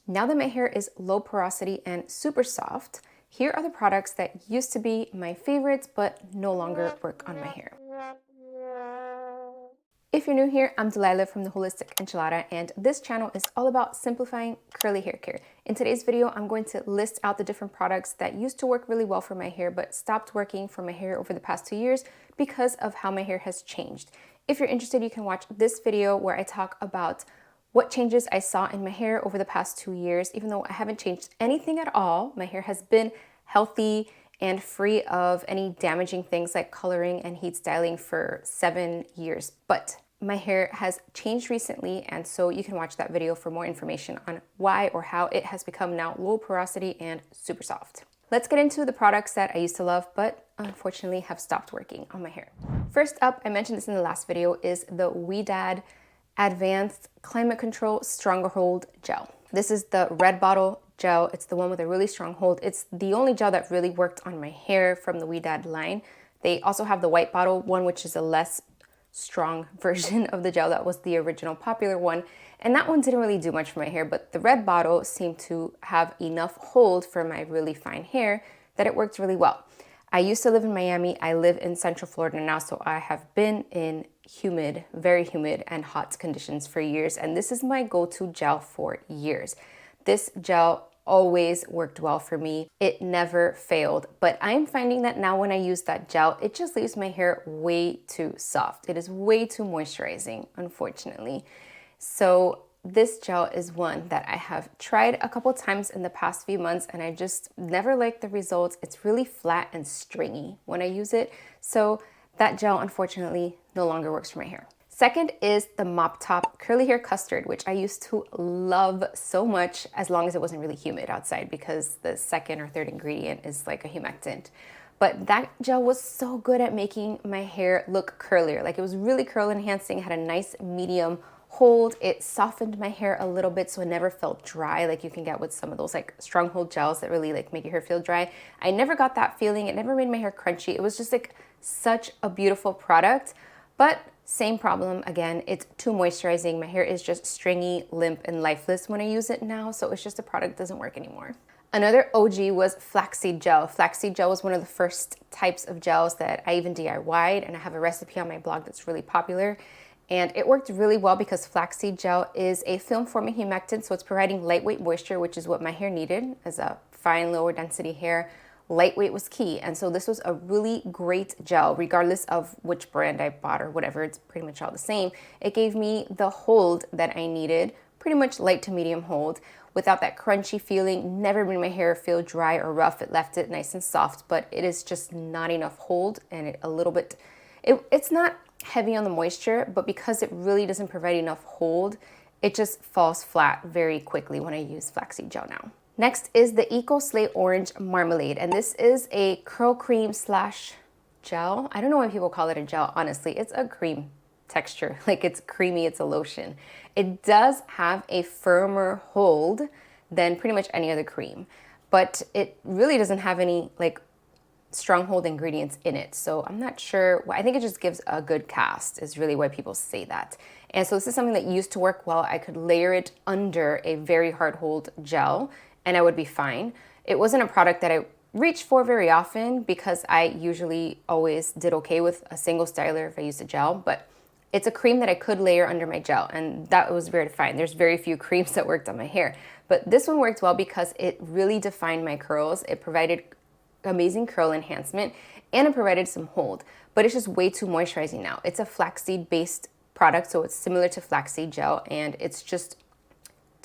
Now that my hair is low porosity and super soft, here are the products that used to be my favorites but no longer work on my hair. If you're new here, I'm Delilah from the Holistic Enchilada, and this channel is all about simplifying curly hair care. In today's video, I'm going to list out the different products that used to work really well for my hair but stopped working for my hair over the past 2 years because of how my hair has changed. If you're interested, you can watch this video where I talk about what changes I saw in my hair over the past 2 years. Even though I haven't changed anything at all, my hair has been healthy and free of any damaging things like coloring and heat styling for 7 years. But my hair has changed recently, and so you can watch that video for more information on why or how it has become now low porosity and super soft. Let's get into the products that I used to love but unfortunately have stopped working on my hair. First up, I mentioned this in the last video, is the Wead Advanced Climate Control Stronghold Gel. This is the red bottle gel. It's the one with a really strong hold. It's the only gel that really worked on my hair from the Wead line. They also have the white bottle one, which is a less strong version of the gel that was the original popular one, and that one didn't really do much for my hair, but the red bottle seemed to have enough hold for my really fine hair that it worked really well. I used to live in Miami. I live in Central Florida now, so I have been in humid, very humid and hot conditions for years, and this is my go-to gel for years. This gel always worked well for me. It never failed, but I'm finding that now when I use that gel, it just leaves my hair way too soft. It is way too moisturizing, unfortunately. So this gel is one that I have tried a couple times in the past few months, and I just never liked the results. It's really flat and stringy when I use it. So that gel, unfortunately, no longer works for my hair. Second is the Moptop Curly Hair Custard, which I used to love so much as long as it wasn't really humid outside, because the second or third ingredient is like a humectant. But that gel was so good at making my hair look curlier. Like, it was really curl enhancing, had a nice medium hold. It softened my hair a little bit so it never felt dry like you can get with some of those like stronghold gels that really like make your hair feel dry. I never got that feeling. It never made my hair crunchy. It was just like such a beautiful product, but same problem again, it's too moisturizing. My hair is just stringy, limp, and lifeless when I use it now, so it's just a product that doesn't work anymore. Another OG was flaxseed gel. Flaxseed gel was one of the first types of gels that I even DIY'd, and I have a recipe on my blog that's really popular. And it worked really well because flaxseed gel is a film-forming humectant, so it's providing lightweight moisture, which is what my hair needed as a fine, lower density hair. Lightweight was key, and so this was a really great gel regardless of which brand I bought or whatever. It's pretty much all the same. It gave me the hold that I needed, pretty much light to medium hold, without that crunchy feeling. Never made my hair feel dry or rough. It left it nice and soft, but it is just not enough hold, and it's not heavy on the moisture, but because it really doesn't provide enough hold, it just falls flat very quickly when I use flaxseed gel now. Next is the EcoSlay Orange Marmalade, and this is a curl cream slash gel. I don't know why people call it a gel, honestly. It's a cream texture, like it's creamy, it's a lotion. It does have a firmer hold than pretty much any other cream, but it really doesn't have any like stronghold ingredients in it. So I'm not sure. I think it just gives a good cast is really why people say that. And so this is something that used to work well. I could layer it under a very hard hold gel and I would be fine. It wasn't a product that I reached for very often because I usually always did okay with a single styler if I used a gel, but it's a cream that I could layer under my gel, and that was very fine. There's very few creams that worked on my hair, but this one worked well because it really defined my curls. It provided amazing curl enhancement and it provided some hold, but it's just way too moisturizing now. It's a flaxseed based product, so it's similar to flaxseed gel, and it's just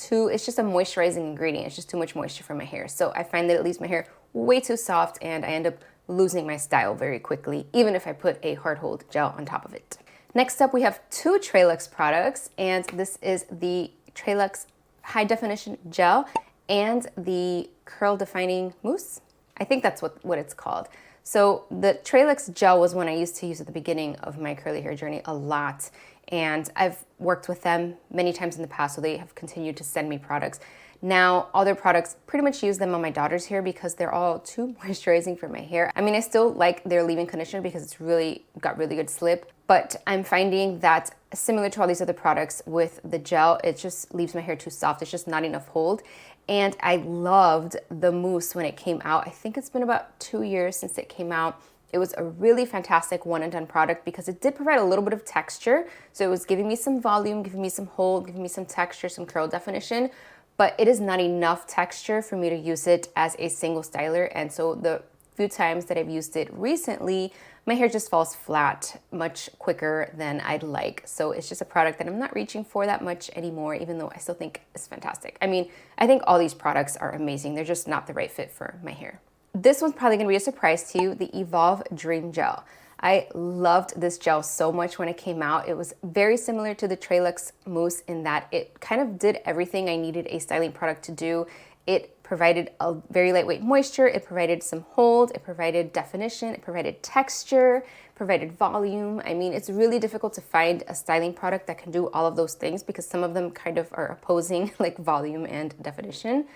a moisturizing ingredient. It's just too much moisture for my hair. So I find that it leaves my hair way too soft and I end up losing my style very quickly, even if I put a hard hold gel on top of it. Next up, we have two Trux products, and this is the Trux High Definition Gel and the Curl Defining Mousse. I think that's what it's called. So the Trux gel was one I used to use at the beginning of my curly hair journey a lot, and I've worked with them many times in the past, so they have continued to send me products. Now, other products, pretty much use them on my daughter's hair because they're all too moisturizing for my hair. I mean, I still like their leave-in conditioner because it's really got really good slip, but I'm finding that similar to all these other products with the gel, it just leaves my hair too soft. It's just not enough hold. And I loved the mousse when it came out. I think it's been about 2 years since it came out. It was a really fantastic one and done product because it did provide a little bit of texture. So it was giving me some volume, giving me some hold, giving me some texture, some curl definition, but it is not enough texture for me to use it as a single styler. And so the few times that I've used it recently, my hair just falls flat much quicker than I'd like. So it's just a product that I'm not reaching for that much anymore, even though I still think it's fantastic. I mean, I think all these products are amazing. They're just not the right fit for my hair. This one's probably gonna be a surprise to you, the Evolve Dream Gel. I loved this gel so much when it came out. It was very similar to the Trux mousse in that it kind of did everything I needed a styling product to do. It provided a very lightweight moisture, it provided some hold, it provided definition, it provided texture, provided volume. I mean, it's really difficult to find a styling product that can do all of those things because some of them kind of are opposing, like volume and definition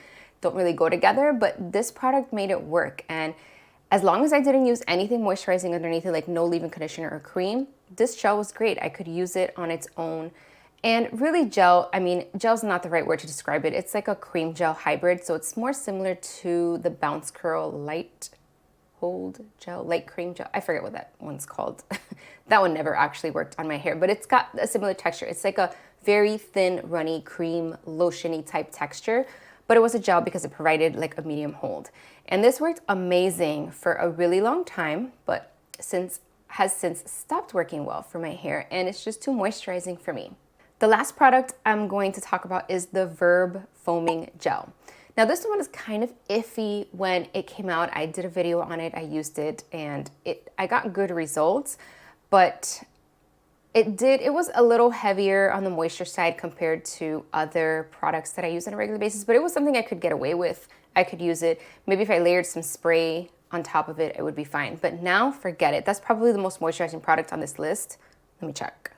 don't really go together, but this product made it work. And as long as I didn't use anything moisturizing underneath it, like no leave-in conditioner or cream, this gel was great. I could use it on its own. And really gel, I mean, gel's not the right word to describe it. It's like a cream gel hybrid. So it's more similar to the Bounce Curl Light Hold Gel, Light Cream Gel. I forget what that one's called. That one never actually worked on my hair, but it's got a similar texture. It's like a very thin, runny, cream, lotiony type texture, but it was a gel because it provided like a medium hold. And this worked amazing for a really long time, but has since stopped working well for my hair, and it's just too moisturizing for me. The last product I'm going to talk about is the Verb Foaming Gel. Now this one is kind of iffy when it came out. I did a video on it, I used it, and I got good results, but it was a little heavier on the moisture side compared to other products that I use on a regular basis, but it was something I could get away with. I could use it. Maybe if I layered some spray on top of it, it would be fine. But now, forget it. That's probably the most moisturizing product on this list. Let me check.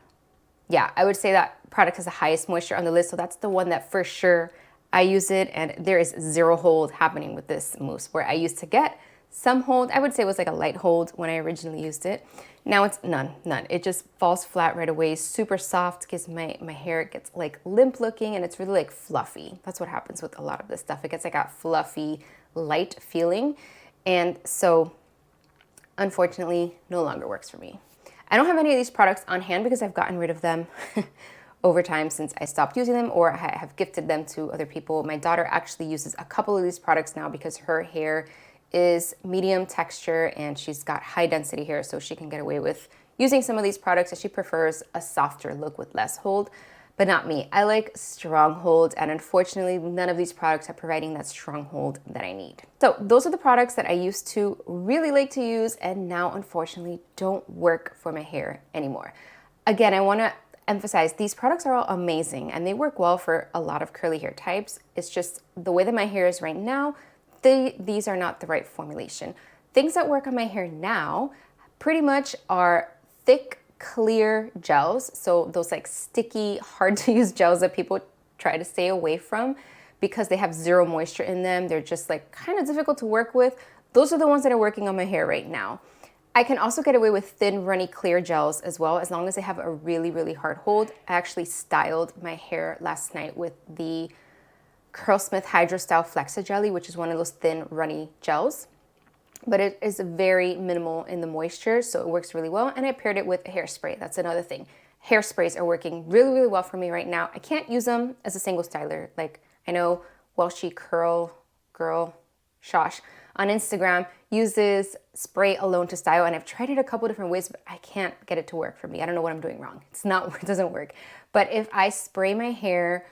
Yeah, I would say that product has the highest moisture on the list, so that's the one that for sure I use it, and there is zero hold happening with this mousse. Where I used to get some hold, I would say it was like a light hold when I originally used it. Now it's none. It just falls flat right away, super soft, gives my hair gets like limp looking, and it's really like fluffy. That's what happens with a lot of this stuff. It gets like a fluffy, light feeling, and so unfortunately no longer works for me. I don't have any of these products on hand because I've gotten rid of them over time since I stopped using them, or I have gifted them to other people. My daughter actually uses a couple of these products now because her hair is medium texture and she's got high density hair, so she can get away with using some of these products, and she prefers a softer look with less hold. But not me. I like strong hold, and unfortunately none of these products are providing that strong hold that I need. So those are the products that I used to really like to use and now unfortunately don't work for my hair anymore. Again, I want to emphasize these products are all amazing and they work well for a lot of curly hair types. It's just the way that my hair is right now, these are not the right formulation. Things that work on my hair now pretty much are thick, clear gels. So those like sticky, hard to use gels that people try to stay away from because they have zero moisture in them. They're just like kind of difficult to work with. Those are the ones that are working on my hair right now. I can also get away with thin, runny, clear gels as well, as long as they have a really, really hard hold. I actually styled my hair last night with the Curlsmith Hydro Style Flexa Jelly, which is one of those thin, runny gels. But it is very minimal in the moisture, so it works really well. And I paired it with a hairspray. That's another thing. Hairsprays are working really, really well for me right now. I can't use them as a single styler. Like I know Welshy Curl Girl Shosh on Instagram uses spray alone to style, and I've tried it a couple different ways, but I can't get it to work for me. I don't know what I'm doing wrong. It doesn't work. But if I spray my hair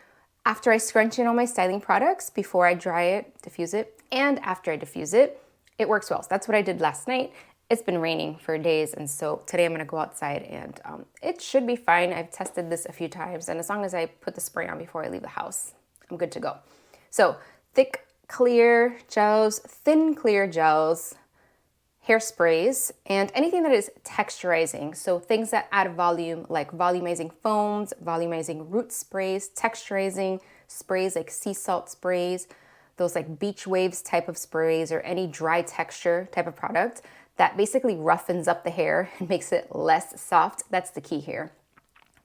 after I scrunch in all my styling products, before I dry it, diffuse it, and after I diffuse it, it works well. So that's what I did last night. It's been raining for days, and so today I'm gonna go outside and it should be fine. I've tested this a few times, and as long as I put the spray on before I leave the house, I'm good to go. So thick, clear gels, thin, clear gels, hairsprays, and anything that is texturizing. So things that add volume, like volumizing foams, volumizing root sprays, texturizing, sprays like sea salt sprays, those like beach waves type of sprays, or any dry texture type of product that basically roughens up the hair and makes it less soft. That's the key here.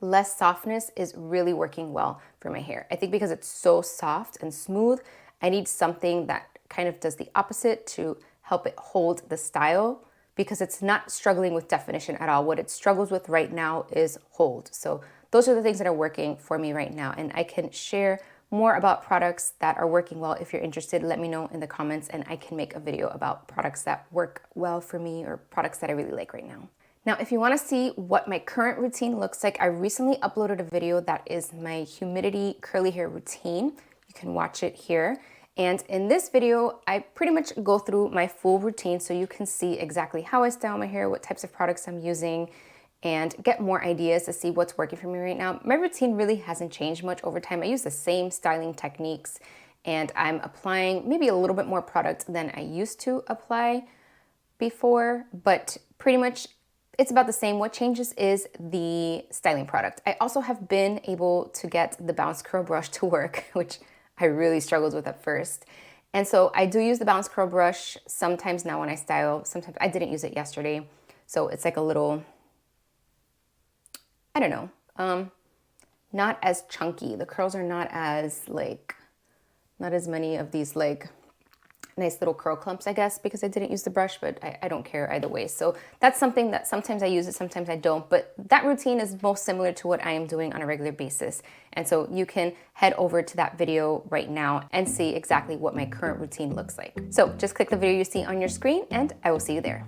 Less softness is really working well for my hair. I think because it's so soft and smooth, I need something that kind of does the opposite to help it hold the style, because it's not struggling with definition at all. What it struggles with right now is hold. So those are the things that are working for me right now. And I can share more about products that are working well. If you're interested, let me know in the comments and I can make a video about products that work well for me or products that I really like right now. Now, if you want to see what my current routine looks like, I recently uploaded a video that is my humidity curly hair routine. You can watch it here. And in this video, I pretty much go through my full routine so you can see exactly how I style my hair, what types of products I'm using, and get more ideas to see what's working for me right now. My routine really hasn't changed much over time. I use the same styling techniques and I'm applying maybe a little bit more product than I used to apply before, but pretty much it's about the same. What changes is the styling product. I also have been able to get the bounce curl brush to work, which I really struggled with at first. And so I do use the bounce curl brush sometimes now when I style. Sometimes I didn't use it yesterday. So it's like a little, I don't know, not as chunky. The curls are not as not as many of these like nice little curl clumps, I guess, because I didn't use the brush, but I don't care either way. So that's something that sometimes I use it, sometimes I don't, but that routine is most similar to what I am doing on a regular basis. And so you can head over to that video right now and see exactly what my current routine looks like. So just click the video you see on your screen and I will see you there.